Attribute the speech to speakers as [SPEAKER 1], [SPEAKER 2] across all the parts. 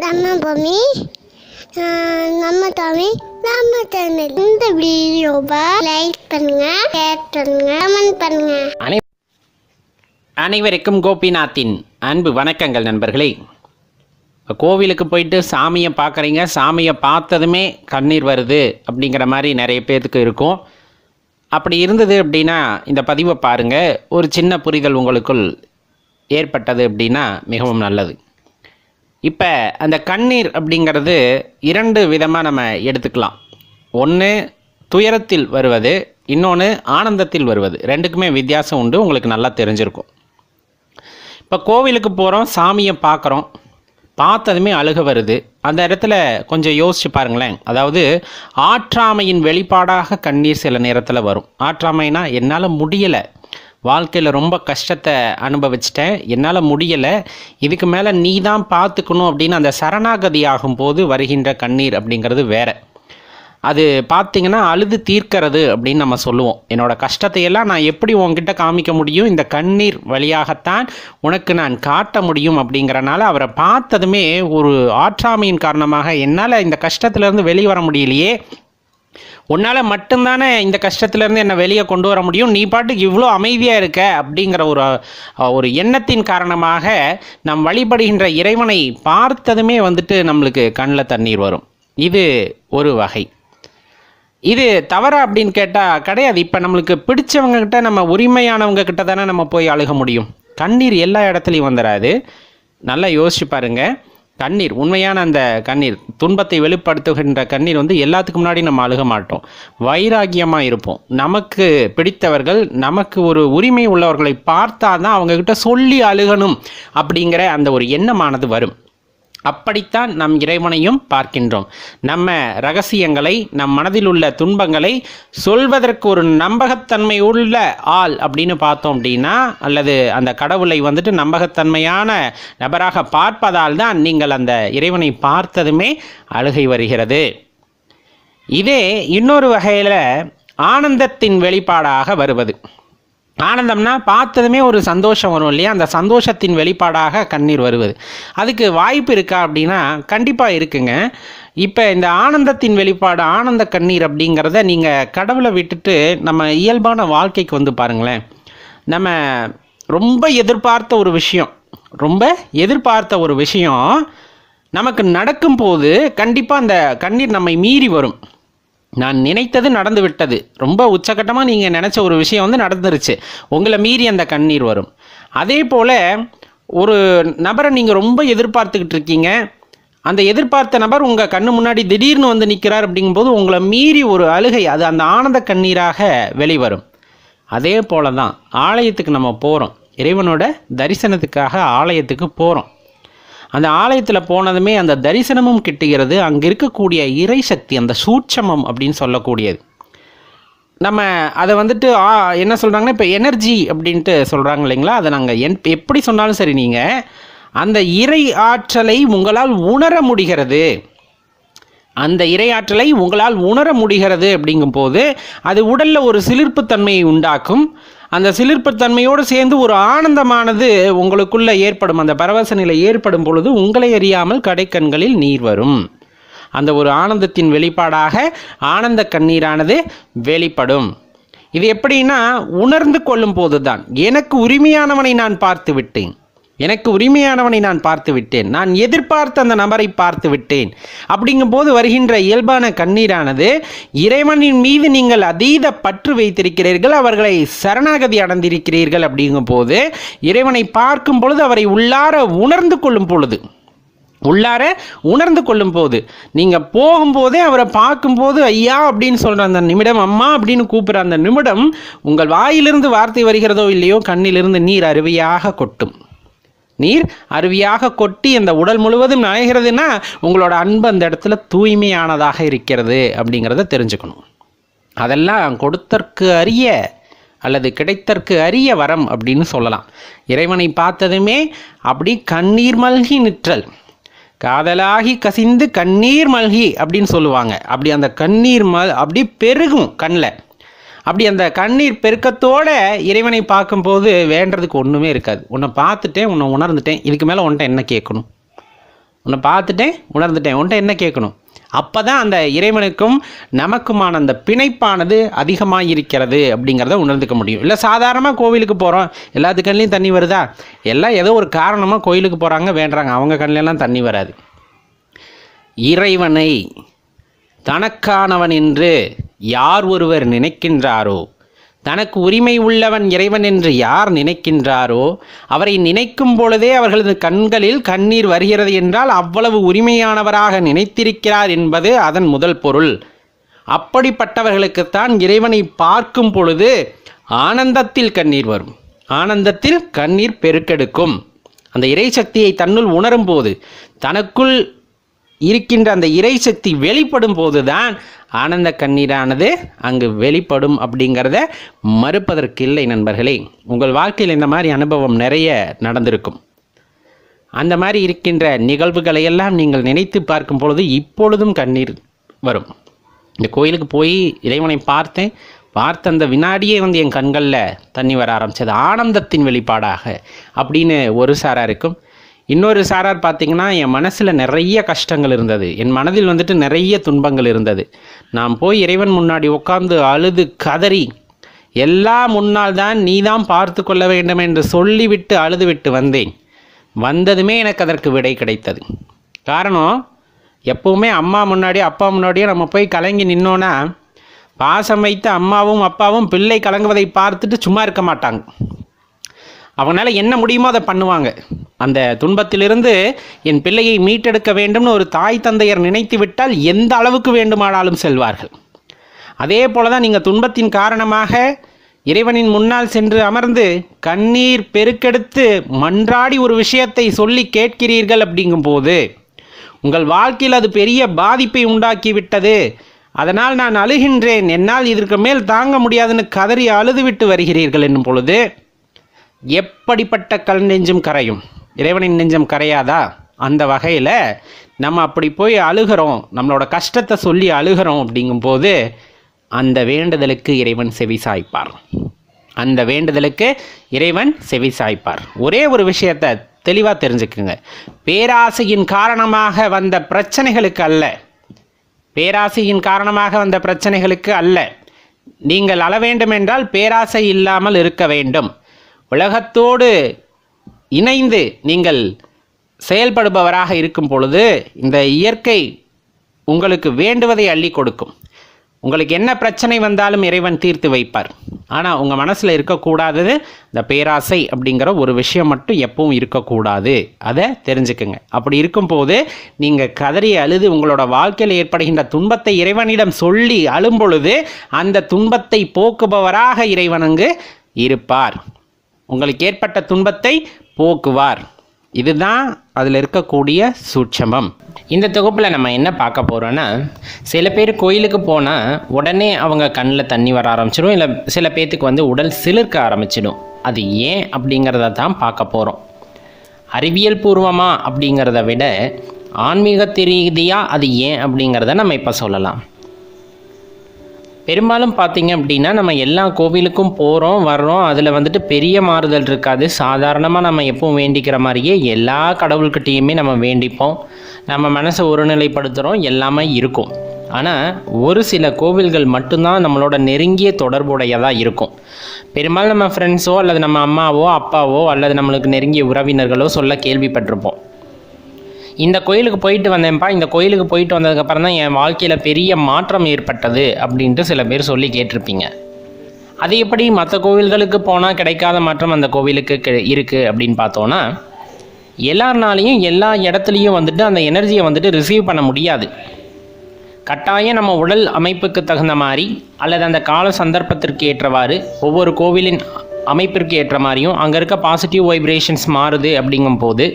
[SPEAKER 1] நம்ம பூமி நம்ம தமிழ் நம்ம சேனல். இந்த வீடியோவை லைக் பண்ணுங்க, ஷேர் பண்ணுங்க, கமெண்ட் பண்ணுங்க.
[SPEAKER 2] அனைவருக்கும் கோபிநாத்தின் அன்பு வணக்கங்கள் நண்பர்களே. கோவிலுக்கு போயிட்டு சாமியை பார்க்குறீங்க, சாமியை பார்த்ததுமே கண்ணீர் வருது அப்படிங்கிற மாதிரி நிறைய பேர்த்துக்கு இருக்கும். அப்படி இருந்தது அப்படின்னா இந்த பதிவை பாருங்கள், ஒரு சின்ன புரிதல் உங்களுக்குள் ஏற்பட்டது அப்படின்னா மிகவும் நல்லது. இப்போ அந்த கண்ணீர் அப்படிங்கிறது இரண்டு விதமாக நம்ம எடுத்துக்கலாம். ஒன்று துயரத்தில் வருவது, இன்னொன்று ஆனந்தத்தில் வருவது. ரெண்டுக்குமே வித்தியாசம் உண்டு, உங்களுக்கு நல்லா தெரிஞ்சிருக்கும். இப்போ கோவிலுக்கு போகிறோம், சாமியை பார்க்குறோம், பார்த்ததுமே அழுக வருது. அந்த இடத்துல கொஞ்சம் யோசிச்சு பாருங்களேன். அதாவது ஆற்றாமையின் வெளிப்பாடாக கண்ணீர் சில நேரத்தில் வரும். ஆற்றாமைனா என்னால் முடியலை, வாழ்க்கையில் ரொம்ப கஷ்டத்தை அனுபவிச்சிட்டேன், என்னால் முடியலை, இதுக்கு மேலே நீ தான் பார்த்துக்கணும் அப்படின்னு அந்த சரணாகதி ஆகும்போது வருகின்ற கண்ணீர் அப்படிங்கிறது வேறு. அது பார்த்திங்கன்னா அழுது தீர்க்கிறது அப்படின்னு நம்ம சொல்லுவோம். என்னோடய கஷ்டத்தையெல்லாம் நான் எப்படி உங்ககிட்ட காமிக்க முடியும், இந்த கண்ணீர் வழியாகத்தான் உனக்கு நான் காட்ட முடியும் அப்படிங்கிறனால அவரை பார்த்ததுமே ஒரு ஆற்றாமையின் காரணமாக என்னால் இந்த கஷ்டத்துலேருந்து வெளியே வர முடியலையே, உன்னால் மட்டும்தானே இந்த கஷ்டத்துலேருந்து என்னை வெளியே கொண்டு வர முடியும், நீ பாட்டுக்கு இவ்வளோ அமைதியாக இருக்க அப்படிங்கிற ஒரு எண்ணத்தின் காரணமாக நம் வழிபடுகின்ற இறைவனை பார்த்ததுமே நம்மளுக்கு கண்ணில் தண்ணீர் வரும். இது ஒரு வகை. இது தவறா அப்படின்னு கேட்டால் கிடையாது. இப்போ நம்மளுக்கு பிடிச்சவங்கக்கிட்ட, நம்ம உரிமையானவங்க கிட்ட தானே நம்ம போய் அழுக முடியும். கண்ணீர் எல்லா இடத்துலையும் வந்துடாது. நல்லா யோசிச்சு பாருங்கள். கண்ணீர், உண்மையான அந்த கண்ணீர், துன்பத்தை வெளிப்படுத்துகின்ற கண்ணீர் எல்லாத்துக்கு முன்னாடி நம்ம அழுக மாட்டோம், வைராகியமாக இருப்போம். நமக்கு பிடித்தவர்கள், நமக்கு ஒரு உரிமை உள்ளவர்களை பார்த்தா தான் அவங்கக்கிட்ட சொல்லி அழுகணும் அப்படிங்கிற அந்த ஒரு எண்ணமானது வரும். அப்படித்தான் நம் இறைவனையும் பார்க்கின்றோம். நம்ம ரகசியங்களை, நம் மனதில் உள்ள துன்பங்களை சொல்வதற்கு ஒரு நம்பகத்தன்மை உள்ள ஆள் அப்படின்னு பார்த்தோம் அப்படின்னா, அல்லது அந்த கடவுளை நம்பகத்தன்மையான நபராக பார்ப்பதால் தான் நீங்கள் அந்த இறைவனை பார்த்ததுமே அழுகை வருகிறது. இதே இன்னொரு வகையில் ஆனந்தத்தின் வெளிப்பாடாக வருவது. ஆனந்தம்னா பார்த்ததுமே ஒரு சந்தோஷம் வரும் இல்லையா, அந்த சந்தோஷத்தின் வெளிப்பாடாக கண்ணீர் வருவது. அதுக்கு வாய்ப்பு இருக்கா அப்படின்னா கண்டிப்பாக இருக்குங்க. இப்போ இந்த ஆனந்தத்தின் வெளிப்பாடு, ஆனந்த கண்ணீர் அப்படிங்கிறத நீங்கள் கடவுளை விட்டுட்டு நம்ம இயல்பான வாழ்க்கைக்கு பாருங்களேன். நம்ம ரொம்ப எதிர்பார்த்த ஒரு விஷயம் நமக்கு நடக்கும்போது கண்டிப்பாக அந்த கண்ணீர் நம்மை மீறி வரும். நான் நினைத்தது நடந்து விட்டது, ரொம்ப உச்சகட்டமாக நீங்கள் நினச்ச ஒரு விஷயம் நடந்துருச்சு, உங்களை மீறி அந்த கண்ணீர் வரும். அதே போல் ஒரு நபரை நீங்கள் ரொம்ப எதிர்பார்த்துக்கிட்டு இருக்கீங்க, அந்த எதிர்பார்த்த நபர் உங்கள் கண்ணு முன்னாடி திடீர்னு நிற்கிறார் அப்படிங்கும்போது உங்களை மீறி ஒரு அழுகை, அது அந்த ஆனந்த கண்ணீராக வெளிவரும். அதே போல தான் ஆலயத்துக்கு நம்ம போகிறோம், இறைவனோட தரிசனத்துக்காக ஆலயத்துக்கு போகிறோம். அந்த ஆலயத்தில் போனதுமே அந்த தரிசனமும் கிட்டுகிறது. அங்கே இருக்கக்கூடிய இறை சக்தி, அந்த சூட்சமம் அப்படின்னு சொல்லக்கூடியது. நம்ம அதை என்ன சொல்கிறாங்கன்னா, இப்போ எனர்ஜி அப்படின்ட்டு சொல்கிறாங்க இல்லைங்களா, அதை நாங்கள் எப்படி சொன்னாலும் சரி, நீங்கள் அந்த இறை ஆற்றலை உங்களால் உணர முடிகிறது. அந்த இறையாற்றலை உங்களால் உணர முடிகிறது அப்படிங்கும்போது அது உடலில் ஒரு சிலிர்ப்புத்தன்மையை உண்டாக்கும். அந்த சிலிர்ப்புத்தன்மையோடு சேர்ந்து ஒரு ஆனந்தமானது உங்களுக்குள்ளே ஏற்படும். அந்த பரவச நிலை ஏற்படும் பொழுது உங்களை அறியாமல் கடைக்கண்களில் நீர் வரும். அந்த ஒரு ஆனந்தத்தின் வெளிப்பாடாக ஆனந்த கண்ணீரானது வெளிப்படும். இது எப்படின்னா, உணர்ந்து கொள்ளும் போது தான். எனக்கு உரிமையானவனை நான் பார்த்து விட்டேன், நான் எதிர்பார்த்த அந்த நபரை பார்த்து விட்டேன் அப்படிங்கும்போது வருகின்ற இயல்பான கண்ணீரானது, இறைவனின் மீது நீங்கள் அதீத பற்று வைத்திருக்கிறீர்கள், அவர்களை சரணாகதி அடைந்திருக்கிறீர்கள் அப்படிங்கும்போது இறைவனை பார்க்கும் பொழுது, அவரை உள்ளார உணர்ந்து கொள்ளும் போது, நீங்கள் போகும்போதே அவரை பார்க்கும்போது ஐயா அப்படின்னு சொல்கிற அந்த நிமிடம், அம்மா அப்படின்னு கூப்பிட்ற அந்த நிமிடம், உங்கள் வாயிலிருந்து வார்த்தை வருகிறதோ இல்லையோ, கண்ணிலிருந்து நீர் அருவியாக கொட்டி அந்த உடல் முழுவதும் நனைகிறதுனா உங்களோட அன்பு அந்த இடத்துல தூய்மையானதாக இருக்கிறது அப்படிங்கிறத தெரிஞ்சுக்கணும். அதெல்லாம் கொடுத்தற்கு அரிய அல்லது கிடைத்தற்கு அரிய வரம் அப்படின்னு சொல்லலாம். இறைவனை பார்த்ததுமே அப்படி கண்ணீர் மல்கி நிற்றல், காதலாகி கசிந்து கண்ணீர் மல்கி அப்படின்னு சொல்லுவாங்க. அப்படி அந்த கண்ணீர் அப்படி பெருகும் கண்ணில். அப்படி அந்த கண்ணீர் பெருக்கத்தோடு இறைவனை பார்க்கும்போது வேண்டதுக்கு ஒன்றுமே இருக்காது. உன்னை பார்த்துட்டேன், உன்னை உணர்ந்துட்டேன், இதுக்கு மேலே உன்ட்ட என்ன கேட்கணும்? உன்னை பார்த்துட்டேன், உணர்ந்துட்டேன், உன்ட்ட என்ன கேட்கணும்? அப்போ தான் அந்த இறைவனுக்கும் நமக்குமான அந்த பிணைப்பானது அதிகமாக இருக்கிறது அப்படிங்கிறத உணர்ந்துக்க முடியும். இல்லை சாதாரணமாக கோவிலுக்கு போகிறோம், எல்லாத்து கண்ணிலையும் தண்ணி வருதா? எல்லாம் ஏதோ ஒரு காரணமாக கோயிலுக்கு போகிறாங்க, வேண்டுறாங்க, அவங்க கண்ணிலெல்லாம் தண்ணி வராது. இறைவனை தனக்கானவன் என்று யார் ஒருவர் நினைக்கின்றாரோ, தனக்கு உரிமை உள்ளவன் இறைவன் என்று யார் நினைக்கின்றாரோ, அவரை நினைக்கும் பொழுதே அவர்களது கண்களில் கண்ணீர் வருகிறது என்றால் அவ்வளவு உரிமையானவராக நினைத்திருக்கிறார் என்பது அதன் முதல் பொருள். அப்படிப்பட்டவர்களுக்குத்தான் இறைவனை பார்க்கும் பொழுது ஆனந்தத்தில் கண்ணீர் வரும், ஆனந்தத்தில் கண்ணீர் பெருக்கெடுக்கும். அந்த இறை சக்தியை தன்னுள் உணரும் போது, தனக்குள் இருக்கின்ற அந்த இறை சக்தி வெளிப்படும் போதுதான் ஆனந்த கண்ணீரானது அங்கு வெளிப்படும் அப்படிங்கிறத மறுப்பதற்கில்லை நண்பர்களே. உங்கள் வாழ்க்கையில் இந்த மாதிரி அனுபவம் நிறைய நடந்திருக்கும். அந்த மாதிரி இருக்கின்ற நிகழ்வுகளை எல்லாம் நீங்கள் நினைத்து பார்க்கும் பொழுது இப்பொழுதும் கண்ணீர் வரும். இந்த கோயிலுக்கு போய் இறைவனை பார்த்த அந்த வினாடியே என் கண்களில் தண்ணி வர ஆரம்பித்தது, ஆனந்தத்தின் வெளிப்பாடாக அப்படின்னு ஒரு சாராக இருக்கும். இன்னொரு சாரார் பார்த்திங்கன்னா, என் மனசில் நிறைய கஷ்டங்கள் இருந்தது, என் மனதில் நிறைய துன்பங்கள் இருந்தது. நான் போய் இறைவன் முன்னாடி உட்கார்ந்து அழுது கதறி, எல்லாம் முன்னால் தான், நீ தான் பார்த்து கொள்ள வேண்டும் என்று சொல்லிவிட்டு அழுதுவிட்டு வந்தேன். வந்ததுமே எனக்கு அதற்கு விடை கிடைத்தது. காரணம், எப்போவுமே அம்மா முன்னாடியோ அப்பா முன்னாடியோ நம்ம போய் கலங்கி நின்னோன்னா, பாசம் வைத்த அம்மாவும் அப்பாவும் பிள்ளை கலங்குவதை பார்த்துட்டு சும்மா இருக்க மாட்டாங்க. அவங்களால என்ன முடியுமோ அதை பண்ணுவாங்க. அந்த துன்பத்திலிருந்து என் பிள்ளையை மீட்டெடுக்க வேண்டும்னு ஒரு தாய் தந்தையர் நினைத்து விட்டால் எந்த அளவுக்கு வேண்டுமானாலும் செல்வார்கள். அதே போல தான் நீங்கள் துன்பத்தின் காரணமாக இறைவனின் முன்னால் சென்று அமர்ந்து கண்ணீர் பெருக்கெடுத்து மன்றாடி ஒரு விஷயத்தை சொல்லி கேட்கிறீர்கள். அப்படிங்கும்போது உங்கள் வாழ்க்கையில் அது பெரிய பாதிப்பை உண்டாக்கி விட்டது, அதனால் நான் அழுகின்றேன், என்னால் இதற்கு மேல் தாங்க முடியாதுன்னு கதறி அழுதுவிட்டு வருகிறீர்கள் என்னும் பொழுது எப்படிப்பட்ட கல் நெஞ்சும் கரையும், இறைவனின் நெஞ்சம் கரையாதா? அந்த வகையில் நம்ம அப்படி போய் அழுகிறோம், நம்மளோட கஷ்டத்தை சொல்லி அழுகிறோம். அப்படிங்கும்போது அந்த வேண்டுதலுக்கு இறைவன் செவி சாய்ப்பார், அந்த வேண்டுதலுக்கு இறைவன் செவி சாய்ப்பார். ஒரே ஒரு விஷயத்தை தெளிவாக தெரிஞ்சுக்குங்க, பேராசையின் காரணமாக வந்த பிரச்சனைகளுக்கு அல்ல, பேராசையின் காரணமாக வந்த பிரச்சனைகளுக்கு அல்ல. நீங்கள் அழ வேண்டும் என்றால் பேராசை இல்லாமல் இருக்க வேண்டும். உலகத்தோடு இணைந்து நீங்கள் செயல்படுபவராக இருக்கும் பொழுது இந்த இயற்கை உங்களுக்கு வேண்டுவதை அள்ளி கொடுக்கும். உங்களுக்கு என்ன பிரச்சனை வந்தாலும் இறைவன் தீர்த்து வைப்பார். ஆனால் உங்கள் மனசில் இருக்கக்கூடாதது இந்த பேராசை அப்படிங்கிற ஒரு விஷயம் மட்டும் எப்பவும் இருக்கக்கூடாது, அதை தெரிஞ்சுக்குங்க. அப்படி இருக்கும்போது நீங்கள் கதறி அழுது உங்களோட வாழ்க்கையில் ஏற்படுகின்ற துன்பத்தை இறைவனிடம் சொல்லி அழும் பொழுது அந்த துன்பத்தை போக்குபவராக இறைவன் அங்கு இருப்பார், உங்களுக்கு ஏற்பட்ட துன்பத்தை போக்குவார். இதுதான் அதில் இருக்கக்கூடிய சூட்சமம். இந்த தொகுப்பில் நம்ம என்ன பார்க்க போகிறோன்னா, சில பேர் கோயிலுக்கு போனால் உடனே அவங்க கண்ணில் தண்ணி வர ஆரம்பிச்சிடும், இல்லை சில பேர்த்துக்கு உடல் சிலிர்க்க ஆரம்பிச்சிடும். அது ஏன் அப்படிங்கிறத தான் பார்க்க போகிறோம். அறிவியல் பூர்வமாக அப்படிங்கிறத விட ஆன்மீக ரீதியாக அது ஏன் அப்படிங்கிறத நம்ம இப்போ சொல்லலாம். பெரும்பாலும் பார்த்திங்க அப்படின்னா நம்ம எல்லா கோவிலுக்கும் போகிறோம் வர்றோம், அதில் பெரிய மாறுதல் இருக்காது. சாதாரணமாக நம்ம எப்பவும் வேண்டிக்கிற மாதிரியே எல்லா கடவுள்கிட்டையுமே நம்ம வேண்டிப்போம், நம்ம மனசை ஒருநிலைப்படுத்துகிறோம், எல்லாமே இருக்கும். ஆனால் ஒரு சில கோவில்கள் மட்டும்தான் நம்மளோட நெருங்கிய தொடர்புடையதாக இருக்கும். பெரும்பாலும் நம்ம ஃப்ரெண்ட்ஸோ அல்லது நம்ம அம்மாவோ அப்பாவோ அல்லது நம்மளுக்கு நெருங்கிய உறவினர்களோ சொல்ல கேள்விப்பட்டிருப்போம், இந்த கோயிலுக்கு போயிட்டு வந்தேன்ப்பா, இந்த கோயிலுக்கு போயிட்டு வந்ததுக்கப்புறம் தான் என் வாழ்க்கையில் பெரிய மாற்றம் ஏற்பட்டது அப்படின்ட்டு சில பேர் சொல்லி கேட்டிருப்பீங்க. அது எப்படி மற்ற கோவில்களுக்கு போனால் கிடைக்காத மாற்றம் அந்த கோவிலுக்கு இருக்குது அப்படின்னு பார்த்தோன்னா, எல்லாருனாலையும் எல்லா இடத்துலையும் அந்த எனர்ஜியை ரிசீவ் பண்ண முடியாது. கட்டாயம் நம்ம உடல் அமைப்புக்கு தகுந்த மாதிரி அல்லது அந்த கால சந்தர்ப்பத்திற்கு ஏற்றவாறு ஒவ்வொரு கோவிலின் அமைப்பிற்கு ஏற்ற மாதிரியும் அங்கே இருக்க பாசிட்டிவ் வைப்ரேஷன்ஸ் மாறுது. அப்படிங்கும்போது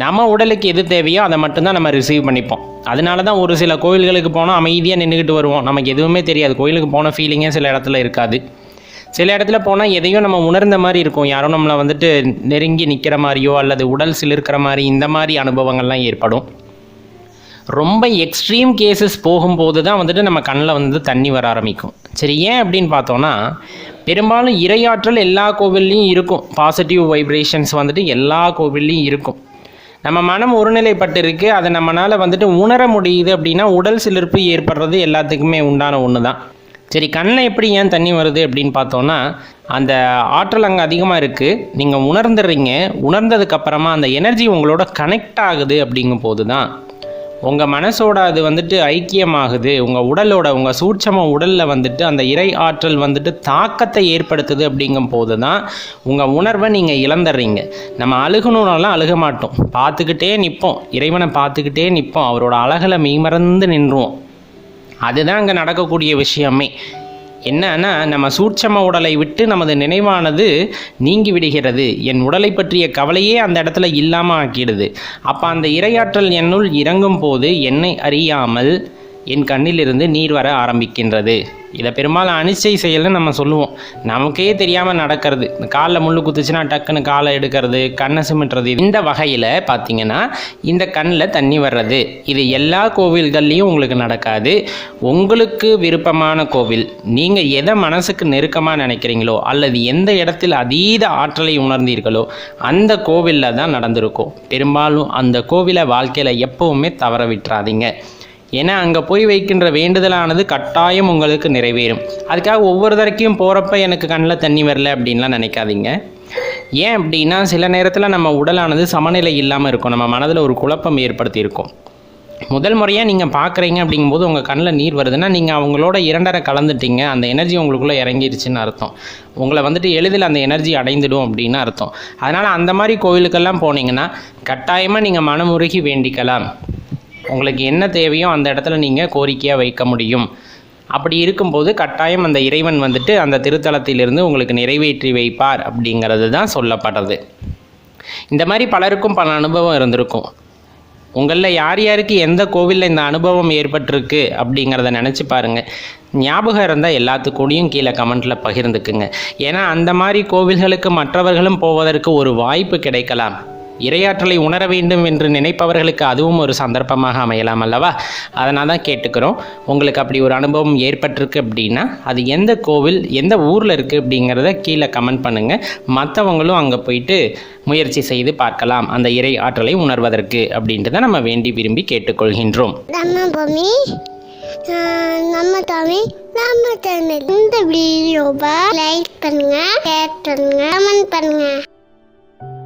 [SPEAKER 2] நம்ம உடலுக்கு எது தேவையோ அதை மட்டும்தான் நம்ம ரிசீவ் பண்ணிப்போம். அதனால தான் ஒரு சில கோவில்களுக்கு போனால் அமைதியாக நின்றுக்கிட்டு வருவோம், நமக்கு எதுவுமே தெரியாது, கோயிலுக்கு போன ஃபீலிங்கே சில இடத்துல இருக்காது. சில இடத்துல போனால் எதையும் நம்ம உணர்ந்த மாதிரி இருக்கும், யாரோ நம்மளை நெருங்கி நிற்கிற மாதிரியோ அல்லது உடல் சிலிர்க்கிற மாதிரி இந்த மாதிரி அனுபவங்கள்லாம் ஏற்படும். ரொம்ப எக்ஸ்ட்ரீம் கேசஸ் போகும்போது தான் நம்ம கண்ணில் தண்ணி வர ஆரம்பிக்கும். சரி, ஏன் அப்படின்னு பார்த்தோன்னா, பெரும்பாலும் இறையாற்றல் எல்லா கோவில்லையும் இருக்கும், பாசிட்டிவ் வைப்ரேஷன்ஸ் எல்லா கோவில்லையும் இருக்கும். நம்ம மனம் ஒருநிலைப்பட்டு இருக்கு, அதை நம்மளால் வந்துட்டு உணர முடியுது அப்படின்னா உடல் சிலிர்ப்பு ஏற்படுறது எல்லாத்துக்குமே உண்டான ஒன்று தான். சரி, கண்ணில் எப்படி ஏன் தண்ணி வருது அப்படின்னு பார்த்தோன்னா, அந்த ஆற்றல் அங்கே அதிகமாக இருக்குது, நீங்கள் உணர்ந்துடுறீங்க. உணர்ந்ததுக்கப்புறமா அந்த எனர்ஜி உங்களோட கனெக்ட் ஆகுது அப்படிங்கும் போது தான் உங்கள் மனசோட அது வந்துட்டு ஐக்கியமாகுது. உங்கள் உடலோட, உங்கள் சூட்சம உடலில் வந்துட்டு அந்த இறை ஆற்றல் வந்துட்டு தாக்கத்தை ஏற்படுத்துது அப்படிங்கும் போது தான் உங்கள் உணர்வை நீங்கள் இழந்துடுறீங்க. நம்ம அழுகணுன்னாலாம் அழுக மாட்டோம், பார்த்துக்கிட்டே நிற்போம், இறைவனை பார்த்துக்கிட்டே நிற்போம், அவரோட அழகில் மெய்மறந்து நின்றுவோம். அதுதான் அங்கே நடக்கக்கூடிய விஷயமே. என்னன்னா, நம்ம சூட்சம உடலை விட்டு நமது நினைவானது நீங்கி விடுகிறது. என் உடலை பற்றிய கவலையே அந்த இடத்துல இல்லாமல் ஆக்கிடுது. அப்போ அந்த இறையாற்றல் என்னுள் இறங்கும் போது என்னை அறியாமல் என் கண்ணிலிருந்து நீர் வர ஆரம்பிக்கின்றது. இதை பெரும்பாலும் அனிச்சை செயல்னு நம்ம சொல்லுவோம். நமக்கே தெரியாமல் நடக்கிறது. இந்த காலில் முள்ளு குத்துச்சுன்னா டக்குன்னு காலை எடுக்கிறது, கண்ணை சிமிட்டுறது. இந்த வகையில் பார்த்திங்கன்னா இந்த கண்ணில் தண்ணி வர்றது இது எல்லா கோவில்கள்லேயும் உங்களுக்கு நடக்காது. உங்களுக்கு விருப்பமான கோவில், நீங்கள் எதை மனசுக்கு நெருக்கமாக நினைக்கிறீங்களோ அல்லது எந்த இடத்தில் அதீத ஆற்றலை உணர்ந்தீர்களோ அந்த கோவிலில் தான் நடந்திருக்கும். பெரும்பாலும் அந்த கோவிலை வாழ்க்கையில் எப்போவுமே தவற விட்டுறாதீங்க. ஏன்னா அங்கே போய் வைக்கின்ற வேண்டுதலானது கட்டாயம் உங்களுக்கு நிறைவேறும். அதுக்காக ஒவ்வொரு தடவையும் போகிறப்ப எனக்கு கண்ணில் தண்ணி வரல அப்படின்லாம் நினைக்காதீங்க. ஏன் அப்படின்னா, சில நேரத்தில் நம்ம உடலானது சமநிலை இல்லாமல் இருக்கும், நம்ம மனதில் ஒரு குழப்பம் ஏற்படுத்தியிருக்கும். முதல் முறையாக நீங்கள் பார்க்குறீங்க அப்படிங்கும்போது உங்கள் கண்ணில் நீர் வருதுன்னா நீங்கள் அவங்களோட 2.5 கலந்துட்டீங்க, அந்த எனர்ஜி உங்களுக்குள்ளே இறங்கிருச்சுன்னு அர்த்தம். உங்களை வந்துட்டு எளிதில் அந்த எனர்ஜி அடைந்துடும் அப்படின்னு அர்த்தம். அதனால் அந்த மாதிரி கோவிலுக்கெல்லாம் போனீங்கன்னா கட்டாயமாக நீங்கள் மனமுருகி வேண்டிக்கலாம். உங்களுக்கு என்ன தேவையோ அந்த இடத்துல நீங்கள் கோரிக்கையாக வைக்க முடியும். அப்படி இருக்கும்போது கட்டாயம் அந்த இறைவன் வந்துட்டு அந்த திருத்தலத்திலிருந்து உங்களுக்கு நிறைவேற்றி வைப்பார் அப்படிங்கிறது தான் சொல்லப்படுறது. இந்த மாதிரி பலருக்கும் பல அனுபவம் இருந்திருக்கும். உங்களில் யார் யாருக்கு எந்த கோவிலில் இந்த அனுபவம் ஏற்பட்டிருக்கு அப்படிங்கிறத நினச்சி பாருங்கள். ஞாபகம் இருந்தால் எல்லாத்துக்கூடையும் கீழே கமெண்ட்டில் பகிர்ந்துக்குங்க. ஏன்னா அந்த மாதிரி கோவில்களுக்கு மற்றவர்களும் போவதற்கு ஒரு வாய்ப்பு கிடைக்கலாம். இறையாற்றலை உணர வேண்டும் என்று நினைப்பவர்களுக்கு அதுவும் ஒரு சந்தர்ப்பமாக அமையலாம் அல்லவா? அதனால் தான் கேட்டுக்கிறோம். உங்களுக்கு அப்படி ஒரு அனுபவம் ஏற்பட்டிருக்கு அப்படின்னா அது எந்த கோவில், எந்த ஊரில் இருக்குது அப்படிங்கிறத கீழே கமெண்ட் பண்ணுங்கள். மற்றவங்களும் அங்கே போயிட்டு முயற்சி செய்து பார்க்கலாம் அந்த இறை ஆற்றலை உணர்வதற்கு அப்படின்ட்டு தான் நம்ம வேண்டி விரும்பி கேட்டுக்கொள்கின்றோம்.
[SPEAKER 1] நம்ம தமிழ் நம்ம சேனல். இந்த வீடியோவை லைக் பண்ணுங்க, ஷேர் பண்ணுங்க, கமெண்ட் பண்ணுங்க.